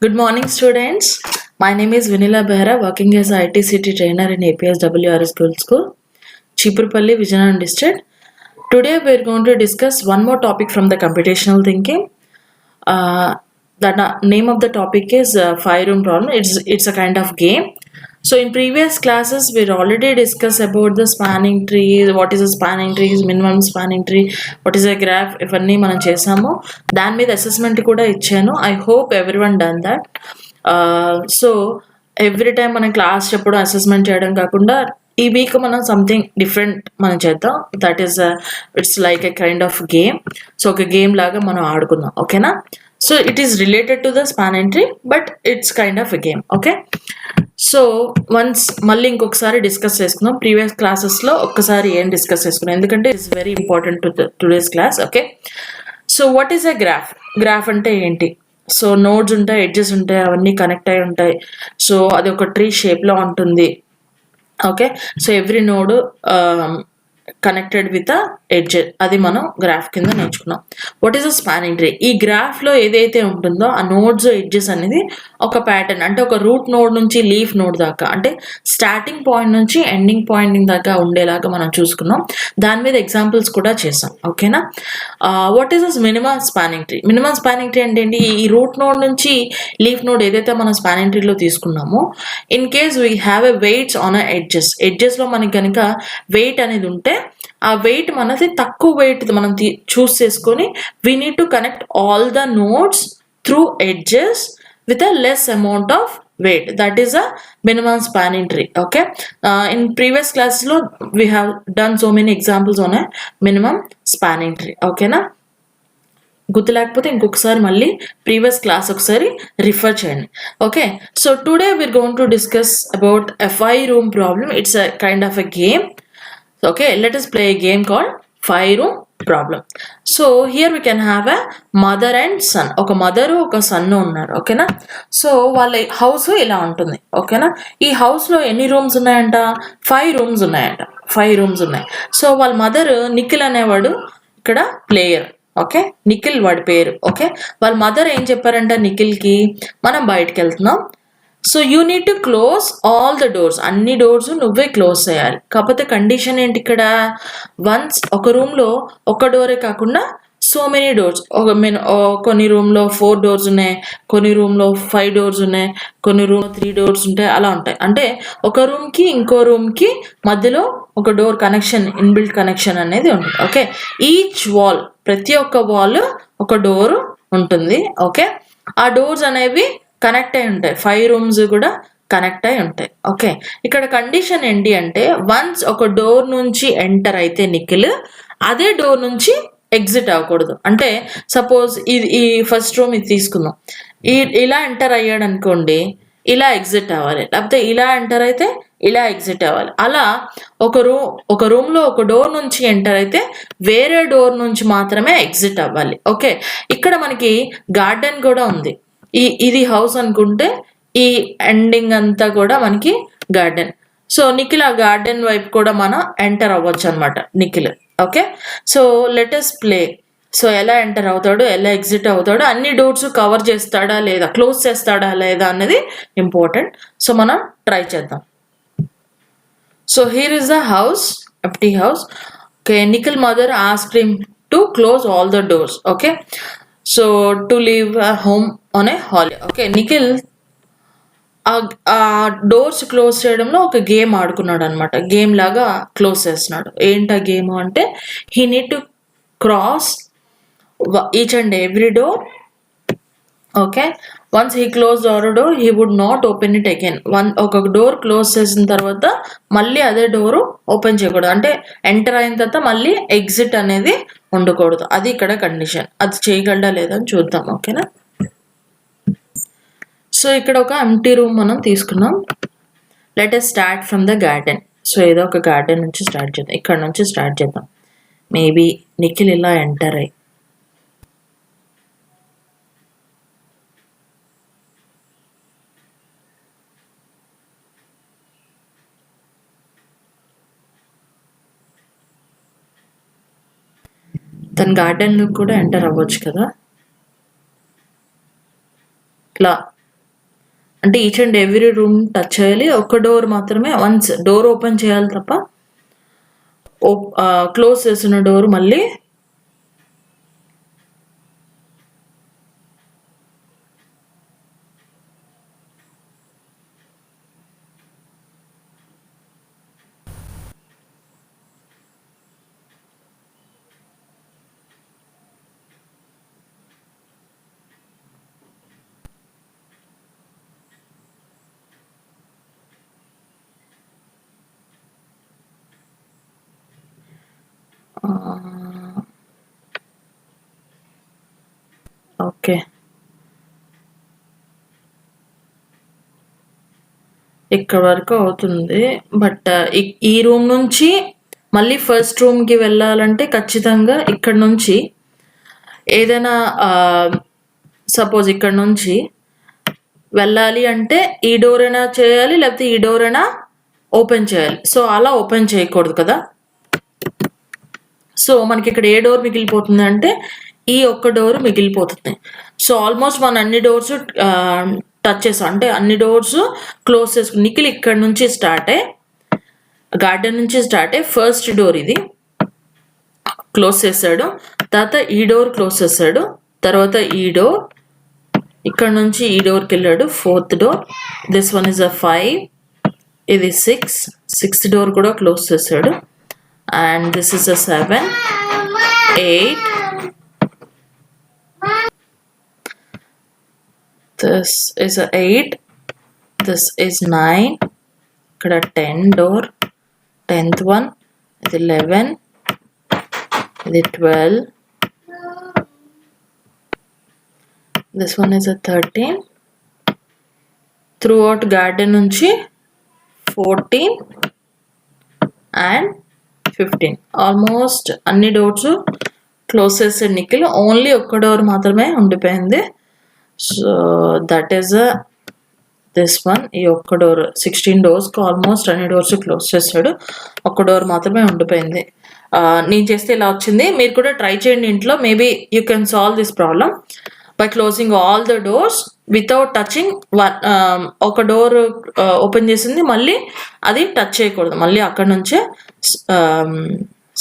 Good morning, students. My name is Vinila Behra, working as a ITCT trainer in APS WRS Girls School, Chipurpalli, Vijayanagam district. Today, we are going to discuss one more topic from the computational thinking. The name of the topic is five-room problem. It's a kind of game. So in previous classes, we already discussed about the spanning tree, what is a spanning tree, minimum spanning tree, what is a graph, ఇవన్నీ మనం చేసాము. దాని మీద assessment కూడా ఇచ్చాను. I hope every one done that. So every time మనం class చెప్పడం assessment చేయడం కాకుండా ఈ వీక్ మనం సంథింగ్ డిఫరెంట్ మనం చేద్దాం. That is it's like a kind of game. So ఒక గేమ్ లాగా మనం ఆడుకుందాం, ఓకేనా? So it is related to the spanning tree, but it's kind of a game, okay? So once మళ్ళీ ఇంకొకసారి డిస్కస్ చేసుకుందాం. ప్రీవియస్ క్లాసెస్లో ఒక్కసారి ఏం డిస్కస్ చేసుకున్నాం, ఎందుకంటే it's very important to today's class, okay? So what is a graph? Graph అంటే ఏంటి? సో నోడ్స్ ఉంటాయి, ఎడ్జెస్ ఉంటాయి, అవన్నీ కనెక్ట్ అయి ఉంటాయి. సో అది ఒక ట్రీ షేప్లో ఉంటుంది, okay? So every node connected with edge, అది మనం గ్రాఫ్ కింద నేర్చుకున్నాం. What is a spanning tree? ఈ గ్రాఫ్లో ఏదైతే ఉంటుందో ఆ నోడ్స్ ఎడ్జెస్ అనేది ఒక ప్యాటర్న్, అంటే ఒక రూట్ నోడ్ నుంచి లీఫ్ నోడ్ దాకా, అంటే స్టార్టింగ్ పాయింట్ నుంచి ఎండింగ్ పాయింట్ దాకా ఉండేలాగా మనం చూసుకున్నాం. దాని మీద ఎగ్జాంపుల్స్ కూడా చేసాం, ఓకేనా? What is as minimum spanning tree? Minimum spanning tree అంటే ఏంటి? ఈ రూట్ నోడ్ నుంచి లీఫ్ నోడ్ ఏదైతే మనం స్పానింగ్ ట్రీలో తీసుకున్నామో, in case we have a weights on edges, ఎడ్జెస్లో మనకి కనుక వెయిట్ అనేది ఉంటే ఆ వెయిట్ మనది తక్కువ వెయిట్ మనం చూస్ చేసుకొని we need to connect all the nodes through edges with a less amount of weight. That is a minimum spanning tree, okay? In previous classes lo we have done so many examples on a minimum spanning tree, okay na? గుర్తు లేకపోతే ఇంకొకసారి మళ్ళీ previous class ఒకసారి refer చేయండి, okay? So today we are going to discuss about a 5-room problem. It's a kind of a game, okay? Let us play a game called 5-room problem. So here we can have a mother and son. ఒక mother ఒక sun ఉన్నారు, ఓకేనా? So వాళ్ళ house ఇలా ఉంటుంది, ఓకేనా? ఈ హౌస్లో ఎన్ని రూమ్స్ ఉన్నాయంట? 5 రూమ్స్ ఉన్నాయంట. 5 రూమ్స్ ఉన్నాయి. సో వాళ్ళ మదర్ నిఖిల్ అనేవాడు ఇక్కడ ప్లేయర్, ఓకే? నిఖిల్ వాడి పేరు, ఓకే? వాళ్ళ మదర్ ఏం చెప్పారంట నిఖిల్కి, మనం బయటకు వెళ్తున్నాం, so you need to close all the doors, అన్ని డోర్స్ నువ్వే క్లోజ్ చేయాలి. కాకపోతే కండిషన్ ఏంటి ఇక్కడ? వన్స్ ఒక రూమ్లో ఒక డోరే కాకుండా సో మెనీ డోర్స్, కొన్ని రూమ్లో 4 డోర్స్ ఉన్నాయి, కొన్ని రూమ్లో 5 డోర్స్ ఉన్నాయి, కొన్ని రూమ్ 3 డోర్స్ ఉంటాయి, అలా ఉంటాయి. అంటే ఒక రూమ్కి ఇంకో రూమ్కి మధ్యలో ఒక డోర్ కనెక్షన్, ఇన్బిల్ట్ కనెక్షన్ అనేది ఉంటుంది, ఓకే? ఈచ్ వాల్, ప్రతి ఒక్క వాల్ ఒక డోర్ ఉంటుంది, ఓకే? ఆ డోర్స్ అనేవి కనెక్ట్ అయి ఉంటాయి. 5 రూమ్స్ కూడా కనెక్ట్ అయి ఉంటాయి, ఓకే? ఇక్కడ కండిషన్ ఏంటి అంటే, వన్స్ ఒక డోర్ నుంచి ఎంటర్ అయితే నిఖిల్, అదే డోర్ నుంచి ఎగ్జిట్ అవ్వకూడదు. అంటే సపోజ్ ఈ ఫస్ట్ రూమ్ ఇది తీసుకుందాం, ఇలా ఎంటర్ అయ్యాడు అనుకోండి, ఇలా ఎగ్జిట్ అవ్వాలి, లేకపోతే ఇలా ఎంటర్ అయితే ఇలా ఎగ్జిట్ అవ్వాలి. అలా ఒక రూమ్లో ఒక డోర్ నుంచి ఎంటర్ అయితే వేరే డోర్ నుంచి మాత్రమే ఎగ్జిట్ అవ్వాలి, ఓకే? ఇక్కడ మనకి గార్డెన్ కూడా ఉంది. ఇది హౌస్ అనుకుంటే ఈ ఎండింగ్ అంతా కూడా మనకి గార్డెన్. సో నిఖిల్ ఆ గార్డెన్ వైపు కూడా మనం ఎంటర్ అవ్వచ్చు అనమాట, Nikhil, okay? So let us play. So ఎలా ఎంటర్ అవుతాడు, ఎలా ఎగ్జిట్ అవుతాడు, అన్ని డోర్స్ కవర్ చేస్తాడా లేదా, క్లోజ్ చేస్తాడా లేదా అన్నది ఇంపార్టెంట్. సో మనం ట్రై చేద్దాం. So here is the house, empty house, okay? Nikhil mother asked him to close all the doors, okay? So to leave home on a holiday, okay? Nikhil ఆ doors close చేయడంలో ఒక game ఆడుకున్నాడు అనమాట. Game లాగా close చేస్తున్నాడు. ఏంటి ఆ game అంటే, he need to cross each and every door, okay? Once he close our door he would not open it again. ఒక డోర్ క్లోజ్ చేసిన తర్వాత మళ్ళీ అదే డోరు ఓపెన్ చేయకూడదు. అంటే ఎంటర్ అయిన తర్వాత మళ్ళీ ఎగ్జిట్ అనేది ఉండకూడదు. అది ఇక్కడ కండిషన్. అది చేయగలడా లేదని చూద్దాం, ఓకేనా? సో ఇక్కడ ఒక ఎంప్టీ రూమ్ మనం తీసుకున్నాం. Let us start from the garden. So ఏదో ఒక గార్డెన్ నుంచి స్టార్ట్ చేద్దాం, ఇక్కడ నుంచి స్టార్ట్ చేద్దాం. మేబీ నిఖిల్ ఇలా ఎంటర్ అయ్యి, తన గార్డెన్లోకి కూడా ఎంటర్ అవ్వచ్చు కదా. ఇట్లా అంటే each and every room touch చేయాలి. ఒక డోర్ మాత్రమే, వన్స్ డోర్ ఓపెన్ చేయాలి తప్ప క్లోజ్ చేసిన డోర్ మళ్ళీ ఓకే ఇక్కడ వరకు అవుతుంది. బట్ ఈ రూమ్ నుంచి మళ్ళీ ఫస్ట్ రూమ్కి వెళ్ళాలంటే ఖచ్చితంగా ఇక్కడ నుంచి ఏదైనా సపోజ్ ఇక్కడ నుంచి వెళ్ళాలి అంటే ఈ డోర్ అయినా చేయాలి, లేకపోతే ఈ డోర్ అయినా ఓపెన్ చేయాలి. సో అలా ఓపెన్ చేయకూడదు కదా. సో మనకి ఇక్కడ ఏ డోర్ మిగిలిపోతుంది అంటే ఈ ఒక్క డోర్ మిగిలిపోతుంది. సో ఆల్మోస్ట్ మన అన్ని డోర్స్ టచ్ చేసాం, అంటే అన్ని డోర్స్ క్లోజ్ చేసుకుని నిఖిల్ ఇక్కడ నుంచి స్టార్ట్ అయ్యి గార్డెన్ నుంచి స్టార్ట్ అయ్యి ఫస్ట్ డోర్ ఇది క్లోజ్ చేశాడు, తర్వాత ఈ డోర్ క్లోజ్ చేశాడు, తర్వాత ఈ డోర్, ఇక్కడ నుంచి ఈ డోర్కి వెళ్ళాడు, fourth door, this one is a 5, ఇది 6, సిక్స్త్ డోర్ కూడా క్లోజ్ చేశాడు, and this is a 7, 8, this is a 8, this is 9, ఇక్కడ 10 door, 10th one, ఇది 11, ఇది 12, this one is a 13, throughout garden నుంచి 14 and 15, ఆల్మోస్ట్ అన్ని డోర్స్ క్లోజ్ చేసే Nikhil, only ఒక్క డోర్ మాత్రమే ఉండిపోయింది. So that is this one. ఈ ఒక్క డోర్ 16 డోర్స్కి ఆల్మోస్ట్ అన్ని డోర్స్ క్లోజ్ చేశాడు, ఒక్క డోర్ మాత్రమే ఉండిపోయింది. నేను చేస్తే ఇలా వచ్చింది, మీరు కూడా ట్రై చేయండి ఇంట్లో. Maybe you can solve this problem by closing all the doors without touching one. ఒక డోర్ ఓపెన్ చేసింది మళ్ళీ అది టచ్ చేయకూడదు, మళ్ళీ అక్కడ నుంచే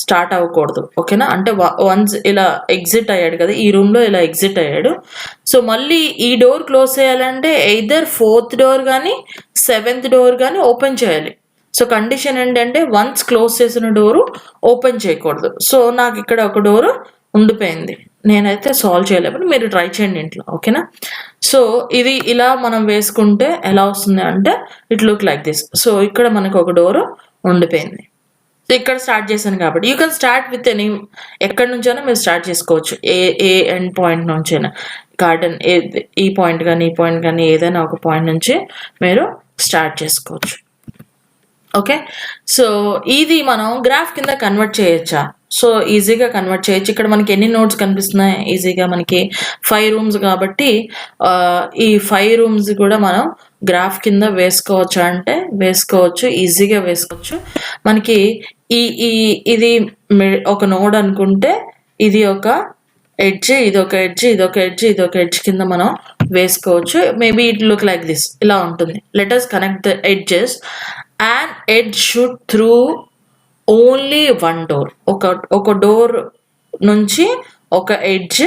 స్టార్ట్ అవ్వకూడదు. ఓకేనా, అంటే వన్స్ ఇలా ఎగ్జిట్ అయ్యాడు కదా, ఈ రూమ్లో ఇలా ఎగ్జిట్ అయ్యాడు. సో మళ్ళీ ఈ డోర్ క్లోజ్ చేయాలంటే ఎయిదర్ 4th డోర్ కానీ 7th డోర్ కానీ ఓపెన్ చేయాలి. సో కండిషన్ ఏంటంటే వన్స్ క్లోజ్ చేసిన డోరు ఓపెన్ చేయకూడదు. సో నాకు ఇక్కడ ఒక డోరు ఉండిపోయింది, నేనైతే సాల్వ్ చేయలేకపోతే మీరు ట్రై చేయండి ఇంట్లో. ఓకేనా, సో ఇది ఇలా మనం వేసుకుంటే ఎలా వస్తుంది అంటే it look like this. So ఇక్కడ మనకు ఒక డోరు ఉండిపోయింది. సో ఇక్కడ స్టార్ట్ చేశాను కాబట్టి you can start with any, ఎక్కడి నుంచైనా మీరు స్టార్ట్ చేసుకోవచ్చు, ఏ ఎండ్ పాయింట్ నుంచైనా. గార్డెన్ ఈ పాయింట్ కానీ ఈ పాయింట్ కానీ ఏదైనా ఒక పాయింట్ నుంచి మీరు స్టార్ట్ చేసుకోవచ్చు. ఓకే, సో ఇది మనం గ్రాఫ్ కింద కన్వర్ట్ చేయొచ్చా? సో ఈజీగా కన్వర్ట్ చేయొచ్చు. ఇక్కడ మనకి ఎన్ని నోట్స్ కనిపిస్తున్నాయి? ఈజీగా మనకి 5 రూమ్స్ కాబట్టి ఈ 5 రూమ్స్ కూడా మనం గ్రాఫ్ కింద వేసుకోవచ్చు అంటే వేసుకోవచ్చు, ఈజీగా వేసుకోవచ్చు. మనకి ఇది ఒక నోడ్ అనుకుంటే ఇది ఒక ఎడ్జ్, ఇది ఒక ఎడ్జ్, ఇది ఒక ఎడ్జ్, ఇది ఒక ఎడ్జ్ కింద మనం వేసుకోవచ్చు. Maybe it look like this, ఇలా ఉంటుంది. Let us connect the edges and edge should through only one door. ఒక డోర్ నుంచి ఒక ఎడ్జ్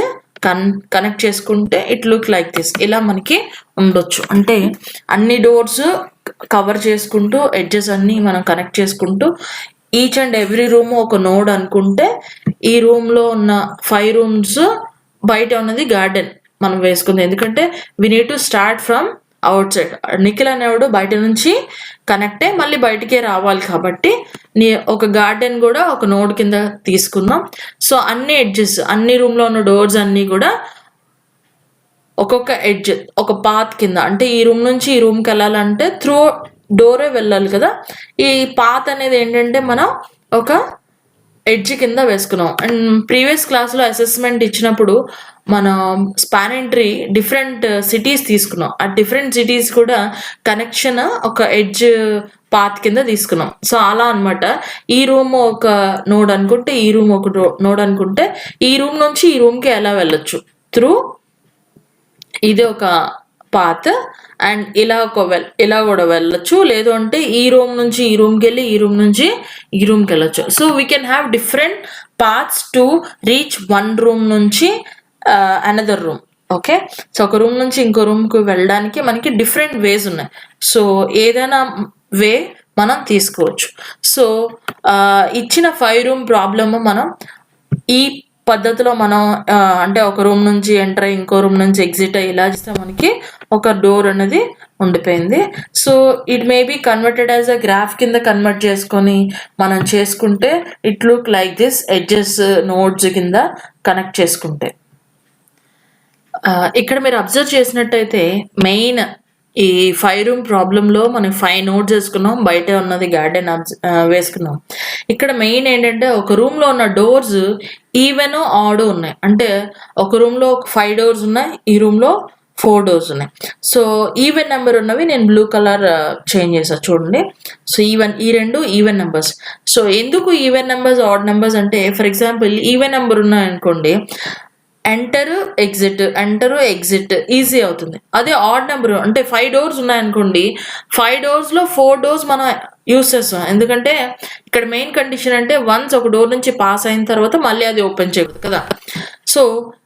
కనెక్ట్ చేసుకుంటే ఇట్ లుక్ లైక్ దిస్, ఇలా మనకి ఉండొచ్చు. అంటే అన్ని డోర్స్ కవర్ చేసుకుంటూ ఎడ్జెస్ అన్ని మనం కనెక్ట్ చేసుకుంటూ ఈచ్ అండ్ ఎవ్రీ రూమ్ ఒక నోడ్ అనుకుంటే ఈ రూమ్లో ఉన్న 5 రూమ్స్ బయట ఉన్నది గార్డెన్ మనం వేసుకుంది. ఎందుకంటే we need to start from outside. Nikhil అనేవాడు బయట నుంచి కనెక్ట్ అయ్యి మళ్ళీ బయటికే రావాలి కాబట్టి ఒక గార్డెన్ కూడా ఒక నోడ్ కింద తీసుకుందాం. సో అన్ని ఎడ్జెస్, అన్ని రూమ్లో ఉన్న డోర్స్ అన్నీ కూడా ఒక్కొక్క ఎడ్జ్ ఒక పాత్ కింద, అంటే ఈ రూమ్ నుంచి ఈ రూమ్కి వెళ్ళాలంటే త్రూ డోరే వెళ్ళాలి కదా. ఈ పాత్ అనేది ఏంటంటే మనం ఒక ఎడ్జ్ కింద వేసుకున్నాం. అండ్ ప్రీవియస్ క్లాస్లో అసెస్మెంట్ ఇచ్చినప్పుడు మనం స్పానింగ్ ట్రీ డిఫరెంట్ సిటీస్ తీసుకున్నాం. ఆ డిఫరెంట్ సిటీస్ కూడా కనెక్షన్ ఒక ఎడ్జ్ పాత్ కింద తీసుకున్నాం. సో అలా అనమాట. ఈ రూమ్ ఒక నోడ్ అనుకుంటే ఈ రూమ్ ఒక నోడ్ అనుకుంటే ఈ రూమ్ నుంచి ఈ రూమ్కి ఎలా వెళ్ళొచ్చు త్రూ ఇది ఒక పాత్ అండ్ ఇలా కూడా వెళ్ళొచ్చు, లేదు అంటే ఈ రూమ్ నుంచి ఈ రూమ్కి వెళ్ళి ఈ రూమ్ నుంచి ఈ రూమ్కి వెళ్ళొచ్చు. So we can have different paths to reach one room నుంచి అనదర్ రూమ్. ఓకే, సో ఒక రూమ్ నుంచి ఇంకో రూమ్కి వెళ్ళడానికి మనకి డిఫరెంట్ వేస్ ఉన్నాయి. సో ఏదైనా వే మనం తీసుకోవచ్చు. సో ఇచ్చిన 5 రూమ్ ప్రాబ్లమ్ మనం ఈ పద్ధతిలో మనం అంటే ఒక రూమ్ నుంచి ఎంటర్ అయ్యి ఇంకో రూమ్ నుంచి ఎగ్జిట్ అయ్యి ఇలా చేస్తే మనకి ఒక డోర్ అనేది ఉండిపోయింది. So it may be converted as a graph కింద కన్వర్ట్ చేసుకొని మనం చేసుకుంటే it look like this, edges nodes కింద కనెక్ట్ చేసుకుంటే. ఇక్కడ మీరు అబ్జర్వ్ చేసినట్టయితే మెయిన్ ఈ 5 రూమ్ ప్రాబ్లంలో మనం 5 నోట్స్ వేసుకున్నాం, బయట ఉన్నది గార్డెన్ వేసుకున్నాం. ఇక్కడ మెయిన్ ఏంటంటే ఒక రూమ్లో ఉన్న డోర్స్ ఈవెన్ ఆడ్ ఉన్నాయి. అంటే ఒక రూమ్లో 5 డోర్స్ ఉన్నాయి, ఈ రూమ్లో 4 డోర్స్ ఉన్నాయి. సో ఈవెన్ నెంబర్ ఉన్నవి నేను బ్లూ కలర్ చేంజ్ చేసాను చూడండి. సో ఈ రెండు ఈవెన్ నెంబర్స్. సో ఎందుకు ఈవెన్ నెంబర్స్ ఆడ్ నెంబర్స్ అంటే, ఫర్ ఎగ్జాంపుల్ ఈవెన్ నెంబర్ ఉన్నాయనుకోండి, ఎంటర్ ఎగ్జిట్ ఈజీ అవుతుంది. అదే ఆడ్ నెంబర్ అంటే 5 డోర్స్ ఉన్నాయనుకోండి, 5 డోర్స్లో 4 డోర్స్ మనం యూస్ చేస్తాం. ఎందుకంటే ఇక్కడ మెయిన్ కండిషన్ అంటే వన్స్ ఒక డోర్ నుంచి పాస్ అయిన తర్వాత మళ్ళీ అది ఓపెన్ చేయకూడదు కదా. సో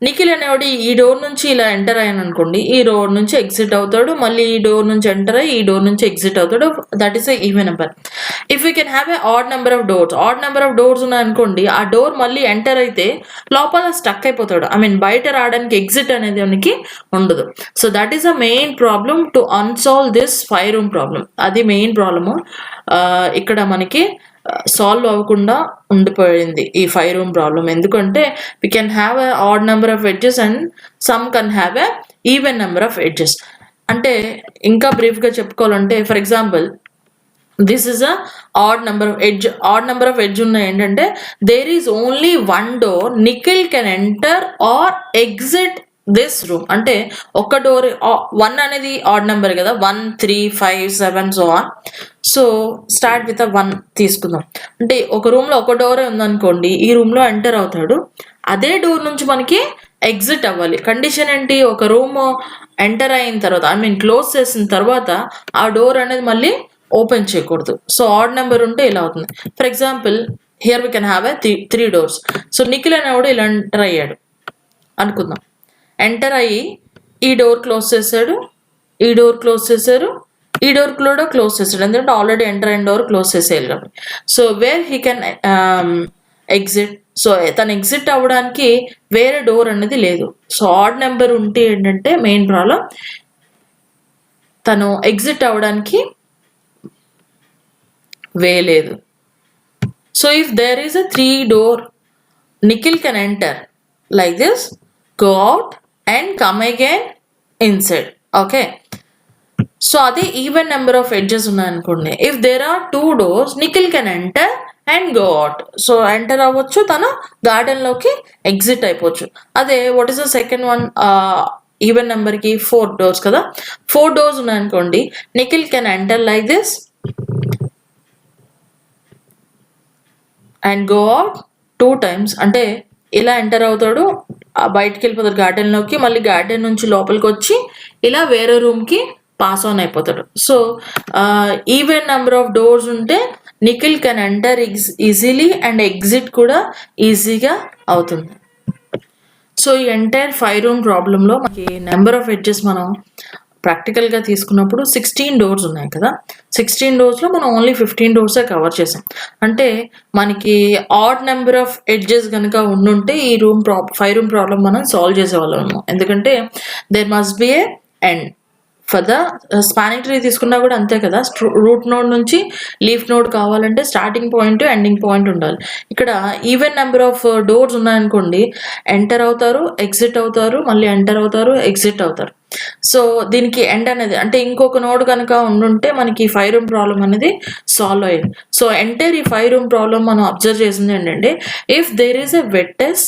నిఖిల్ అనేవాడు ఈ డోర్ నుంచి ఇలా ఎంటర్ అయ్యాను అనుకోండి, ఈ డోర్ నుంచి ఎగ్జిట్ అవుతాడు, మళ్ళీ ఈ డోర్ నుంచి ఎంటర్ అయ్యి ఈ డోర్ నుంచి ఎగ్జిట్ అవుతాడు. That is a even number. If you can have a add number of doors, add number of doors ఉన్నాయనుకోండి, ఆ డోర్ మళ్ళీ ఎంటర్ అయితే లోపల స్టక్ అయిపోతాడు. ఐ మీన్ బయట రావడానికి ఎగ్జిట్ అనేది మనకి ఉండదు. So that is a main problem to unsolved this 5 room problem. అది మెయిన్ ప్రాబ్లము ఇక్కడ మనకి సాల్వ్ అవ్వకుండా ఉండిపోయింది ఈ 5 రూమ్ ప్రాబ్లమ్. ఎందుకంటే we can have a add number of edges and some can have a even number of edges. అంటే ఇంకా బ్రీఫ్గా చెప్పుకోవాలంటే, for example this is a add number of edge. Add number of edge ఉన్నాయి ఏంటంటే, there is only 1 door, Nikhil can enter or exit this room. అంటే ఒక door 1 అనేది odd number కదా, 1, 3, 5, 7 so on. So start with 1 తీసుకుందాం. అంటే ఒక రూమ్లో ఒక డోరే ఉందనుకోండి, ఈ రూమ్లో ఎంటర్ అవుతాడు, అదే డోర్ నుంచి మనకి ఎగ్జిట్ అవ్వాలి. కండిషన్ ఏంటి, ఒక రూమ్ ఎంటర్ అయిన తర్వాత ఐ మీన్ క్లోజ్ చేసిన తర్వాత ఆ డోర్ అనేది మళ్ళీ ఓపెన్ చేయకూడదు. సో ఆడ్ నెంబర్ ఉంటే ఇలా అవుతుంది. For example here we can have a 3 doors. So Nikhil అనేవాడు ఇలా ఎంటర్ అయ్యాడు అనుకుందాం. ఎంటర్ అయ్యి ఈ డోర్ క్లోజ్ చేశాడు, ఈ డోర్ క్లోజ్ చేశారు, ఈ డోర్ కూడా క్లోజ్ చేశాడు, ఎందుకంటే ఆల్రెడీ ఎంటర్ అయిన డోర్ క్లోజ్ చేసేయాలి కాబట్టి. So where he can exit. So తను ఎగ్జిట్ అవ్వడానికి వేరే డోర్ అనేది లేదు. సో ఆడ్ నెంబర్ ఉంటే ఏంటంటే మెయిన్ ప్రాబ్లం, తను ఎగ్జిట్ అవ్వడానికి వే లేదు. So if there is a 3 door, Nikhil can enter like this, go out and come again inside. Okay, so అదే ఈవెన్ నెంబర్ ఆఫ్ ఎడ్జెస్ ఉన్నాయనుకోండి, if there are 2 doors, Nikhil can enter and go out. So enter అవ్వచ్చు, తను గార్డెన్లోకి exit అయిపోవచ్చు. అదే what is the second one, even నెంబర్కి 4 doors కదా, 4 doors ఉన్నాయనుకోండి, Nikhil can enter like this and go out 2 times. అంటే ఇలా ఎంటర్ అవుతాడు, బయటికి వెళ్ళిపోతాడు గార్డెన్లోకి, మళ్ళీ గార్డెన్ నుంచి లోపలికి వచ్చి ఇలా వేరే రూమ్కి పాస్ ఆన్ అయిపోతాడు. So even number of doors ఉంటే Nikhil can enter easily and exit కూడా ఈజీగా అవుతుంది. సో ఈ ఎంటైర్ 5 రూమ్ ప్రాబ్లంలో మనకి నెంబర్ ఆఫ్ ఎడ్జెస్ మనం ప్రాక్టికల్గా తీసుకున్నప్పుడు 16 డోర్స్ ఉన్నాయి కదా, 16 డోర్స్లో మనం ఓన్లీ 15 డోర్సే కవర్ చేసాం. అంటే మనకి ఆడ్ నెంబర్ ఆఫ్ ఎడ్జెస్ కనుక ఉండుంటే ఈ 5 రూమ్ ప్రాబ్లం మనం సాల్వ్ చేసేవాళ్ళము. ఎందుకంటే there must be a end. For the spanning tree తీసుకున్నా కూడా అంతే కదా, రూట్ నోడ్ నుంచి లీఫ్ నోడ్ కావాలంటే స్టార్టింగ్ పాయింట్ ఎండింగ్ పాయింట్ ఉండాలి. ఇక్కడ ఈవెన్ నెంబర్ ఆఫ్ డోర్స్ ఉన్నాయనుకోండి, ఎంటర్ అవుతారు, ఎగ్జిట్ అవుతారు, మళ్ళీ ఎంటర్ అవుతారు, ఎగ్జిట్ అవుతారు. సో దీనికి ఎండ్ అనేది అంటే ఇంకొక నోడ్ కనుక ఉండుంటే మనకి 5 రూమ్ ప్రాబ్లం అనేది సాల్వ్ అయ్యింది. సో ఎంటైర్ ఈ 5 రూమ్ ప్రాబ్లం మనం అబ్జర్వ్ చేసింది ఏంటంటే, if there is a vertex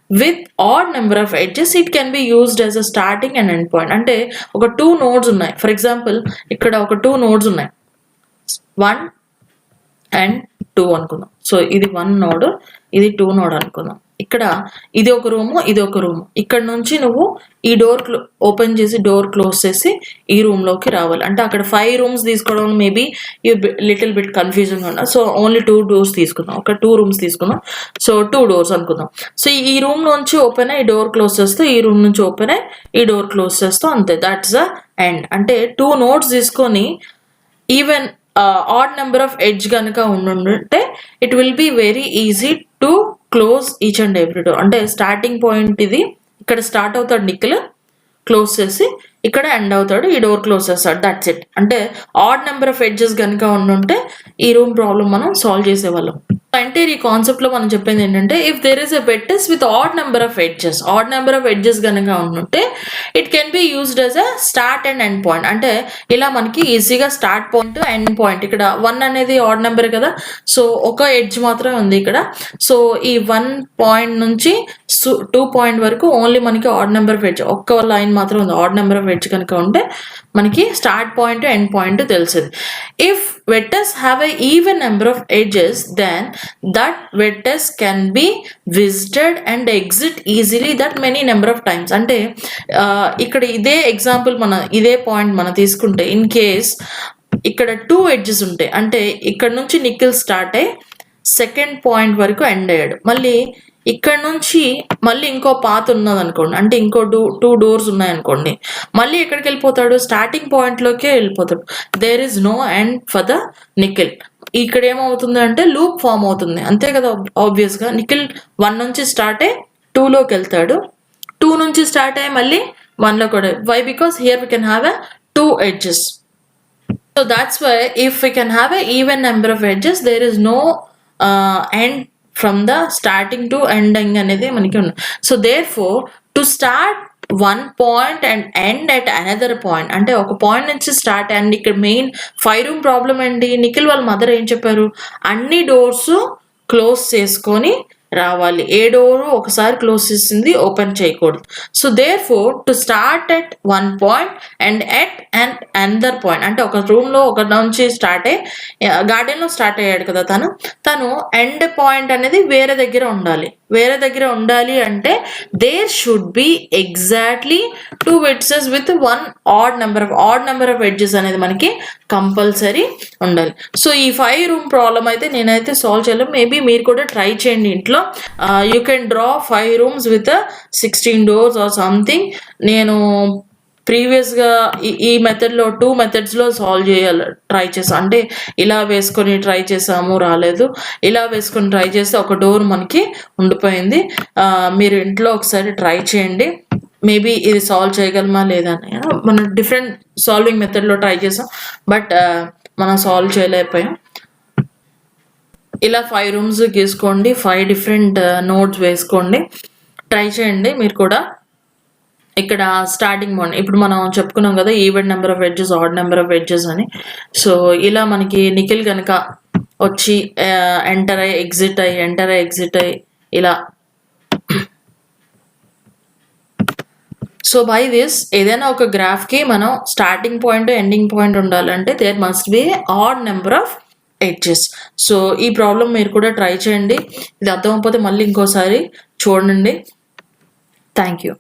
with odd number of edges, it can be used as a starting and end point. అంటే ఒక 2 nodes ఉన్నాయి. ఫర్ ఎగ్జాంపుల్ ఇక్కడ ఒక 2 nodes ఉన్నాయి, 1 and 2 అనుకుందాం. సో ఇది 1 నోడ్, ఇది 2 నోడ్ అనుకుందాం. ఇక్కడ ఇది ఒక రూము, ఇది ఒక రూము. ఇక్కడ నుంచి నువ్వు ఈ డోర్ ఓపెన్ చేసి డోర్ క్లోజ్ చేసి ఈ రూమ్లోకి రావాలి. అంటే అక్కడ 5 రూమ్స్ తీసుకోవడం మేబీ లిటిల్ బిట్ కన్ఫ్యూజన్గా ఉన్నా. సో ఓన్లీ 2 డోర్స్ తీసుకుందాం, ఒక 2 రూమ్స్ తీసుకుందాం. సో 2 డోర్స్ అనుకుందాం. సో ఈ రూమ్ నుంచి ఓపెన్ అయ్యి ఈ డోర్ క్లోజ్ చేస్తూ, ఈ రూమ్ నుంచి ఓపెన్ అయ్యి ఈ డోర్ క్లోజ్ చేస్తూ, అంతే. That's the end. అంటే 2 నోట్స్ తీసుకొని even odd number of edge కనుక ఉండుంటే it will be very easy to close each and every door. అంటే స్టార్టింగ్ పాయింట్ ఇది, ఇక్కడ స్టార్ట్ అవుతాడు నిఖిల్, క్లోజ్ చేసి ఇక్కడ ఎండ్ అవుతాడు, ఈ డోర్ క్లోజ్ చేస్తాడు. That's it. అంటే ఆడ్ నెంబర్ ఆఫ్ ఎడ్జెస్ కనుక ఉండుంటే ఈ రూమ్ ప్రాబ్లం మనం సాల్వ్ చేసేవాళ్ళం. అంటే ఈ కాన్సెప్ట్ లో మనం చెప్పింది ఏంటంటే, if there is a vertex with odd number of edges కనుక ఉంటే it can be used as a start and end point. అంటే ఇలా మనకి ఈజీగా స్టార్ట్ పాయింట్, ఎండ్ పాయింట్. ఇక్కడ 1 అనేది ఆడ్ నెంబర్ కదా, సో ఒక ఎడ్జ్ మాత్రమే ఉంది ఇక్కడ. సో ఈ 1 పాయింట్ నుంచి 2 పాయింట్ వరకు ఓన్లీ మనకి ఆడ్ నెంబర్ ఆఫ్ ఎడ్జ్, ఒక్క లైన్ మాత్రం ఉంది. ఆడ్ నెంబర్ ఆఫ్ ఎడ్జ్ కనుక ఉంటే మనకి స్టార్ట్ పాయింట్, ఎండ్ పాయింట్ తెలిసింది. If vertex have a even number of edges, then that vertex can be visited and exit easily that many number of times. అంటే ఇక్కడ ఇదే example ఇదే point మనం తీసుకుంటే, ఇన్ కేస్ ఇక్కడ 2 ఎడ్జెస్ ఉంటాయి, అంటే ఇక్కడ నుంచి నిఖిల్ స్టార్ట్ అయ్యి సెకండ్ పాయింట్ వరకు ఎండ్ అయ్యాడు. మళ్ళీ ఇక్కడ నుంచి మళ్ళీ ఇంకో పాత్ ఉన్నది అనుకోండి, అంటే ఇంకో 2 డోర్స్ ఉన్నాయనుకోండి, మళ్ళీ ఎక్కడికి వెళ్ళిపోతాడు, స్టార్టింగ్ పాయింట్లోకే వెళ్ళిపోతాడు. There is no end for the Nikhil. ఇక్కడ ఏమవుతుంది అంటే లూప్ ఫామ్ అవుతుంది, అంతే కదా. ఆబ్వియస్గా నిఖిల్ 1 నుంచి స్టార్ట్ అయ్యి 2లోకి వెళ్తాడు, 2 నుంచి స్టార్ట్ అయ్యి మళ్ళీ 1లో కూడా. Why? Because here we can have a 2 edges. So that's why if we can have an even number of edges, there is no end from the starting to ending అనేది మనకి ఉంది. So therefore to start one point and end at another point, అంటే ఒక point నుంచి start and ఇక్కడ main 5 room problem అండి. నిఖిల్ వాళ్ళ mother ఏం చెప్పారు, అన్ని డోర్స్ క్లోజ్ చేసుకొని రావాలి, ఏ డోరు ఒకసారి క్లోజ్ చేసింది ఓపెన్ చేయకూడదు. So therefore to start at 1 point and at and another point, అంటే ఒక రూమ్లో ఒక నుంచి స్టార్ట్ అయ్యి గార్డెన్లో స్టార్ట్ అయ్యాడు కదా తను ఎండ్ పాయింట్ అనేది వేరే దగ్గర ఉండాలి అంటే there should be exactly 2 vertices with 1 odd number of edges అనేది మనకి కంపల్సరీ ఉండాలి. సో ఈ 5 రూమ్ ప్రాబ్లం అయితే నేనైతే సాల్వ్ చేయలేము. మేబీ మీరు కూడా ట్రై చేయండి ఇంట్లో. You can draw 5 rooms with 16 doors or something. నేను ప్రీవియస్గా ఈ మెథడ్లో 2 మెథడ్స్లో సాల్వ్ ట్రై చేసాను. అంటే ఇలా వేసుకొని ట్రై చేసాము, రాలేదు. ఇలా వేసుకొని ట్రై చేస్తే ఒక డోర్ మనకి ఉండిపోయింది. మీరు ఇంట్లో ఒకసారి ట్రై చేయండి, మేబీ ఇది సాల్వ్ చేయగలమా లేదా అని. మనం డిఫరెంట్ సాల్వింగ్ మెథడ్లో ట్రై చేసాం, బట్ మనం సాల్వ్ చేయలేకపోయాం. ఇలా 5 రూమ్స్ గీసుకోండి, 5 డిఫరెంట్ నోట్స్ వేసుకోండి, ట్రై చేయండి మీరు కూడా. ఇక్కడ స్టార్టింగ్ పాయింట్ ఇప్పుడు మనం చెప్పుకున్నాం కదా, even number of edges, add number of edges అని. సో ఇలా మనకి నిఖిల్ కనుక వచ్చి ఎంటర్ అయ్యి ఎగ్జిట్ అయ్యి ఇలా. సో బై దిస్ ఏదైనా ఒక గ్రాఫ్కి మనం స్టార్టింగ్ పాయింట్, ఎండింగ్ పాయింట్ ఉండాలంటే there must be odd number of edges. So ఈ ప్రాబ్లం మీరు కూడా ట్రై చేయండి. ఇది అర్థమైపోతే మళ్ళీ ఇంకోసారి చూడండి. Thank you.